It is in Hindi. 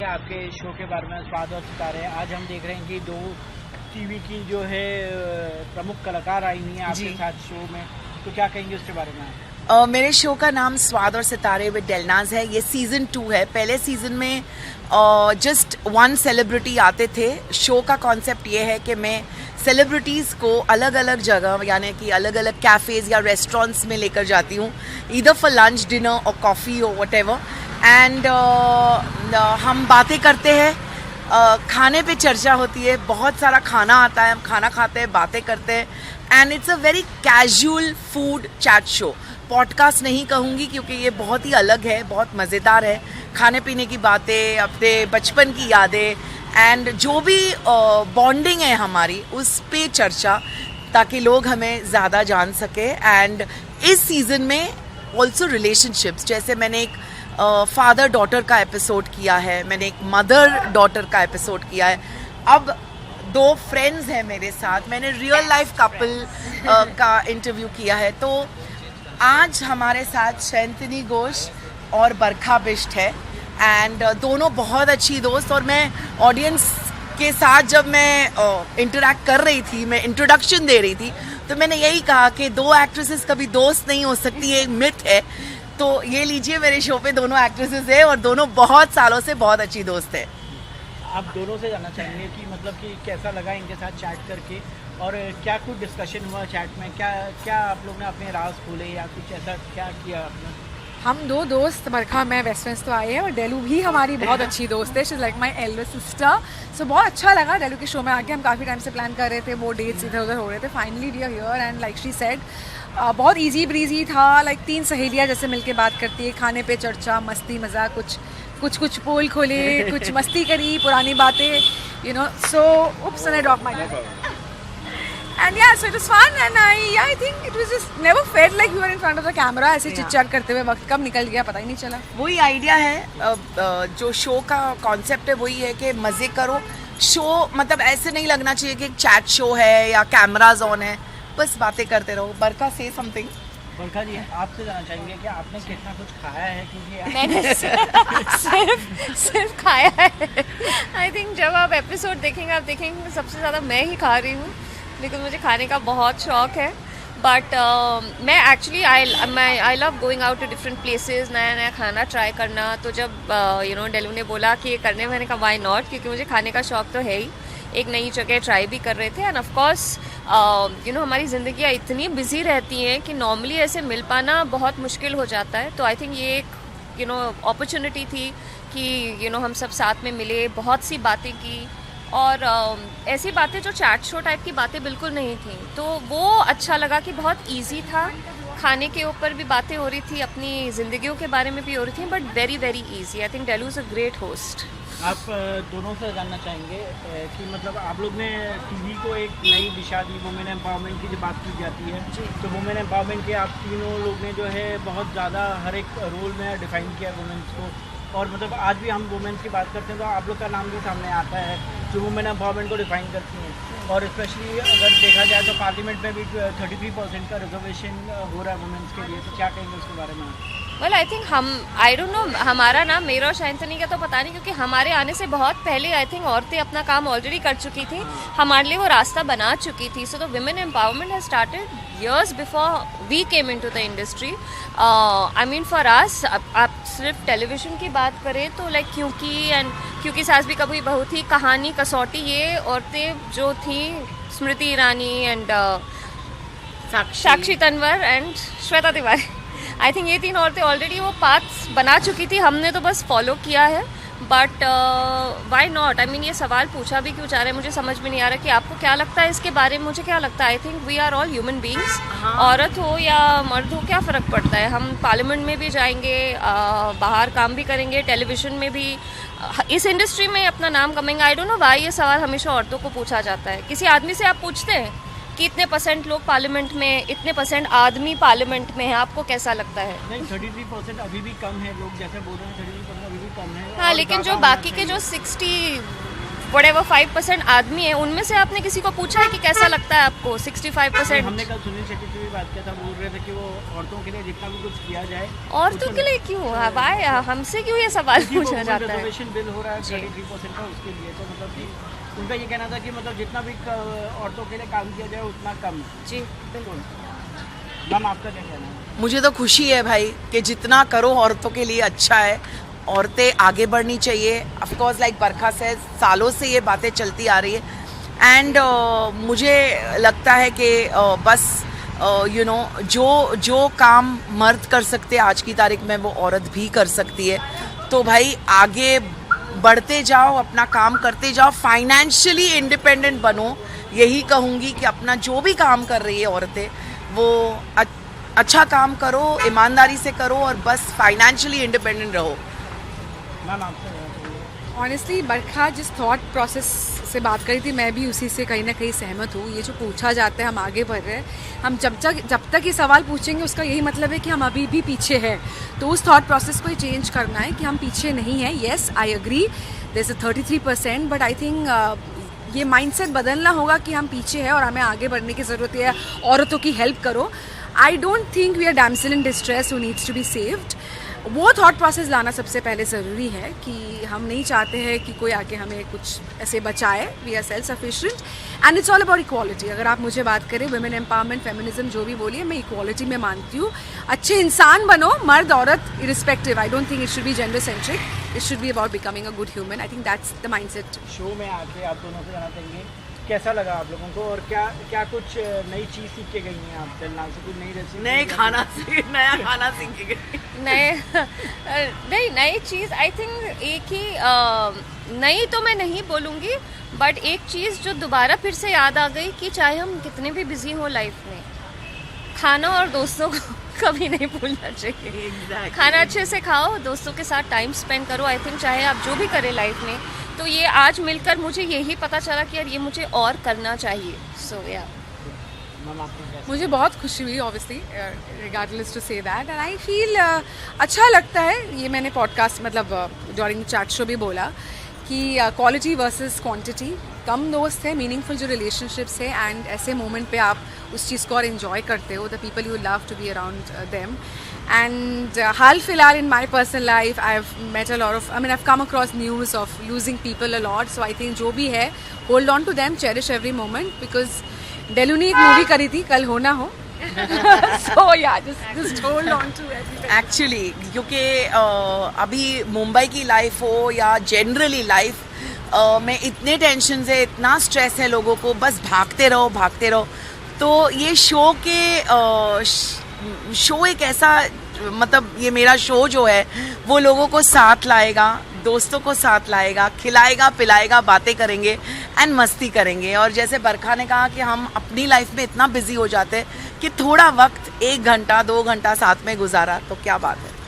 आपके शो के बारे में, स्वाद और सितारे। आज हम देख रहे हैं कि 2 टीवी की जो है प्रमुख कलाकार आई हुई हैं आपके साथ शो में, तो क्या कहेंगे उसके बारे में? मेरे शो का नाम स्वाद और सितारे विद डेलनाज है। ये सीजन 2 है। पहले सीजन में जस्ट 1 सेलिब्रिटी आते थे। शो का कॉन्सेप्ट ये है कि मैं सेलिब्रिटीज़ को अलग अलग जगह, यानी कि अलग अलग कैफ़ेज़ या रेस्टोरेंट्स में लेकर जाती हूँ, ईदर फॉर लंच, डिनर और कॉफ़ी और व्हाटएवर, एंड हम बातें करते हैं। खाने पे चर्चा होती है, बहुत सारा खाना आता है, हम खाना खाते हैं, बातें करते हैं, and it's a very casual food chat show. Podcast नहीं कहूँगी क्योंकि ये बहुत ही अलग है, बहुत मज़ेदार है। खाने पीने की बातें, अपने बचपन की यादें, एंड जो भी बॉन्डिंग है हमारी, उस पे चर्चा, ताकि लोग हमें ज़्यादा जान सके। एंड इस सीज़न में ऑल्सो रिलेशनशिप्स, जैसे मैंने एक फादर डॉटर का एपिसोड किया है, मैंने एक मदर डॉटर का एपिसोड किया है, अब 2 फ्रेंड्स हैं मेरे साथ, मैंने रियल लाइफ कपल का इंटरव्यू किया है। तो आज हमारे साथ शैंतनी घोष और बरखा बिष्ट है, एंड दोनों बहुत अच्छी दोस्त। और मैं ऑडियंस के साथ जब मैं इंटरेक्ट कर रही थी, मैं इंट्रोडक्शन दे रही थी, तो मैंने यही कहा कि 2 एक्ट्रेसेस कभी दोस्त नहीं हो सकती, ये एक मिथ है। तो ये लीजिए, मेरे शो पे दोनों एक्ट्रेसेस है और दोनों बहुत सालों से बहुत अच्छी दोस्त है। आप दोनों से जानना चाहेंगे कि मतलब कि कैसा लगा इनके साथ चैट करके, और क्या कुछ डिस्कशन हुआ चैट में, क्या आप लोग ने अपने राज खोले या कुछ ऐसा क्या किया आपने? हम 2 दोस्त, बरखा मैं बेस्ट फ्रेंड्स तो आए हैं, और डेलू भी हमारी बहुत अच्छी दोस्त है। She is like my elder sister. So बहुत अच्छा लगा डेलू के शो में आके। हम काफ़ी टाइम से प्लान कर रहे थे, वो डेट्स इधर उधर हो रहे थे। Finally we are here, and like she said बहुत इजी ब्रीजी था। लाइक 3 सहेलियाँ जैसे मिलके बात करती है, खाने पे चर्चा, मस्ती मजाक, कुछ पोल खोले, कुछ मस्ती करी, पुरानी बातें, you know. So oops, and I drop my And yeah, so it was fun, and I think it was just never felt like we were in front of the camera. ऐसे चिट-चाट करते हुए वक्त कब निकल गया पता ही नहीं चला। वही आइडिया है, जो शो का कॉन्सेप्ट है वही है कि मज़े करो। शो मतलब ऐसे नहीं लगना चाहिए कि एक चैट शो है या कैमराज ऑन है, बस बातें करते रहो। बरका से समथिंग। बरखा जी, आपसे जानना चाहेंगे कि आपने कितना कुछ खाया है, क्योंकि मैंने सिर्फ खाया है। आई थिंक जब आप एपिसोड देखेंगे, आप देखेंगे सबसे ज़्यादा मैं ही खा रही हूँ, लेकिन मुझे खाने का बहुत शौक है। बट मैं actually I love going out to different places, नया नया खाना ट्राई करना। तो जब डेलू ने बोला कि ये करने, मैंने कहा वाई नॉट, क्योंकि मुझे खाने का शौक तो है ही। एक नई जगह ट्राई भी कर रहे थे, एंड ऑफ कोर्स हमारी ज़िंदगियाँ इतनी बिजी रहती हैं कि नॉर्मली ऐसे मिल पाना बहुत मुश्किल हो जाता है। तो आई थिंक ये एक अपॉर्चुनिटी थी कि हम सब साथ में मिले, बहुत सी बातें की, और ऐसी बातें जो चैट शो टाइप की बातें बिल्कुल नहीं थी। तो वो अच्छा लगा कि बहुत इजी था, खाने के ऊपर भी बातें हो रही थी, अपनी ज़िंदगियों के बारे में भी हो रही थी, but very very easy. I think Delu is a great host. आप दोनों से जानना चाहेंगे कि मतलब आप लोग ने टीवी को एक नई दिशा दी, वुमेन एम्पावरमेंट की जो बात की जाती है, तो वुमेन एम्पावरमेंट के आप तीनों लोग ने जो है बहुत ज़्यादा हर एक रोल में डिफाइन किया वुमेन्स को। और मतलब आज भी हम वुमेन्स की बात करते हैं तो आप लोग का नाम भी सामने आता है जो वुमेन एम्पावरमेंट को डिफाइन करती हैं। और स्पेशली अगर देखा जाए तो पार्लियामेंट में भी 33% का रिजर्वेशन हो रहा है वुमेन्स के लिए, तो क्या कहेंगे उसके बारे में? Well I think I don't know, हमारा नाम, मेरा और शैंतनी का तो पता नहीं, क्योंकि हमारे आने से बहुत पहले आई थिंक औरतें अपना काम ऑलरेडी कर चुकी थी, हमारे लिए वो रास्ता बना चुकी थी। So the women empowerment has started years before we came into the industry. I mean for us, आप सिर्फ टेलीविज़न की बात करें तो लाइक क्योंकि सास भी कभी बहू थी, कहानी, कसौटी, ये औरतें जो थी, Smriti Irani and Sakshi Tanwar and Shweta Tiwari, I think ये 3 औरतें ऑलरेडी वो पाथ बना चुकी थी, हमने तो बस फॉलो किया है। But why not, I mean ये सवाल पूछा भी क्यों जा रहा है, मुझे समझ में नहीं आ रहा कि आपको क्या लगता है इसके बारे में। मुझे क्या लगता है, I think we are all human beings, औरत हो या मर्द हो, क्या फ़र्क पड़ता है। हम पार्लियामेंट में भी जाएंगे, बाहर काम भी करेंगे, टेलीविज़न में भी, इस इंडस्ट्री में अपना नाम कमाएंगे। आई डोंट नो वाई ये सवाल हमेशा औरतों को पूछा जाता है। किसी आदमी से आप पूछते हैं कि इतने % लोग पार्लियामेंट में, इतने % आदमी पार्लियामेंट में है, आपको कैसा लगता है? नहीं, 33% अभी भी कम है, लोग जैसे बोल रहे हैं 33% अभी भी कम है। हाँ, लेकिन जो बाकी के जो 60 whatever 5% आदमी है, उनमें से आपने किसी को पूछा है कि कैसा लगता है आपको 65%? हमने कल सुनील शेट्टी से भी बात किया था, बोल रहे थे कि वो औरतों के लिए जितना भी कुछ किया जाए औरतों के लिए क्यों? वाई हमसे क्यों ये सवाल पूछा जाता है? रिजर्वेशन बिल हो रहा है 33% का, उसके लिए तो मतलब कि उनका ये कहना था कि मतलब जितना भी औरतों के लिए काम किया जाए उतना कम। जी बिल्कुल। मैम आपका क्या कहना है? मुझे तो खुशी है भाई कि जितना करो औरतों के लिए अच्छा है, औरतें आगे बढ़नी चाहिए। ऑफ कोर्स लाइक बरखा से सालों से ये बातें चलती आ रही है एंड मुझे लगता है कि बस यू नो जो काम मर्द कर सकते आज की तारीख में वो औरत भी कर सकती है। तो भाई आगे बढ़ते जाओ, अपना काम करते जाओ, फाइनेंशियली इंडिपेंडेंट बनो। यही कहूँगी कि अपना जो भी काम कर रही है औरतें वो अच्छा काम करो, ईमानदारी से करो और बस फाइनेंशियली इंडिपेंडेंट रहो। मैम आपका कहना चाहिए? ऑनेस्टली बरखा जिस थॉट प्रोसेस से बात करी थी, मैं भी उसी से कहीं ना कहीं सहमत हूँ। ये जो पूछा जाता है हम आगे बढ़ रहे हैं, हम जब तक ये सवाल पूछेंगे उसका यही मतलब है कि हम अभी भी पीछे हैं। तो उस थॉट प्रोसेस को ही चेंज करना है कि हम पीछे नहीं हैं। Yes I agree there is 33%, but I think ये माइंडसेट बदलना होगा कि हम पीछे हैं और हमें आगे बढ़ने की ज़रूरत है। औरतों की हेल्प करो। I don't think we are damsel in distress who needs to be saved. वो थॉट प्रोसेस लाना सबसे पहले ज़रूरी है कि हम नहीं चाहते हैं कि कोई आके हमें कुछ ऐसे बचाए। We are self sufficient and it's all about equality. अगर आप मुझे बात करें वुमेन एम्पावरमेंट, फेमिनिज्म जो भी बोलिए, मैं इक्वालिटी में मानती हूँ। अच्छे इंसान बनो, मर्द औरत irrespective. I don't think it should be gender centric, it should be about becoming a good human. I think that's the mindset. Show में आके आप दोनों से जाना चाहेंगे कैसा लगा आप लोगों को, और क्या कुछ नई चीज़ सीख के गई हैं आप दिलनाज से? कुछ नई रेसिपी, नया खाना सीख के नई चीज़ आई थिंक एक ही नई तो मैं नहीं बोलूँगी, बट एक चीज़ जो दोबारा फिर से याद आ गई कि चाहे हम कितने भी बिजी हो लाइफ में, खाना और दोस्तों को कभी नहीं भूलना चाहिए। Exactly. खाना अच्छे से खाओ, दोस्तों के साथ टाइम स्पेंड करो। आई थिंक चाहे आप जो भी करें लाइफ में, तो ये आज मिलकर मुझे यही पता चला कि यार ये मुझे और करना चाहिए। सो या मैम आपको कैसा? मुझे बहुत खुशी हुई obviously, regardless to say that, and I feel अच्छा लगता है। ये मैंने पॉडकास्ट मतलब ड्यूरिंग चैट शो भी बोला कि क्वालिटी वर्सेस क्वांटिटी। कम दोस्त है, मीनिंगफुल जो रिलेशनशिप्स है, एंड ऐसे मोमेंट पे आप उस चीज़ को और इन्जॉय करते हो, the people you love to be around them. And हाल फिलहाल in my personal life I've met a lot of, I mean I've come across news of losing people a lot, so I think जो भी है hold on to them, cherish every moment, because डेलू ने एक मूवी करी थी कल हो ना हो so yeah, just hold on to everything. Actually क्योंकि अभी मुंबई की लाइफ हो या जनरली लाइफ में इतने टेंशन है, इतना स्ट्रेस है लोगों को, बस भागते रहो। तो ये शो एक ऐसा, मतलब ये मेरा शो जो है वो लोगों को साथ लाएगा, दोस्तों को साथ लाएगा, खिलाएगा पिलाएगा, बातें करेंगे एंड मस्ती करेंगे। और जैसे बरखा ने कहा कि हम अपनी लाइफ में इतना बिजी हो जाते हैं कि थोड़ा वक्त 1 घंटा 2 घंटा साथ में गुजारा तो क्या बात है।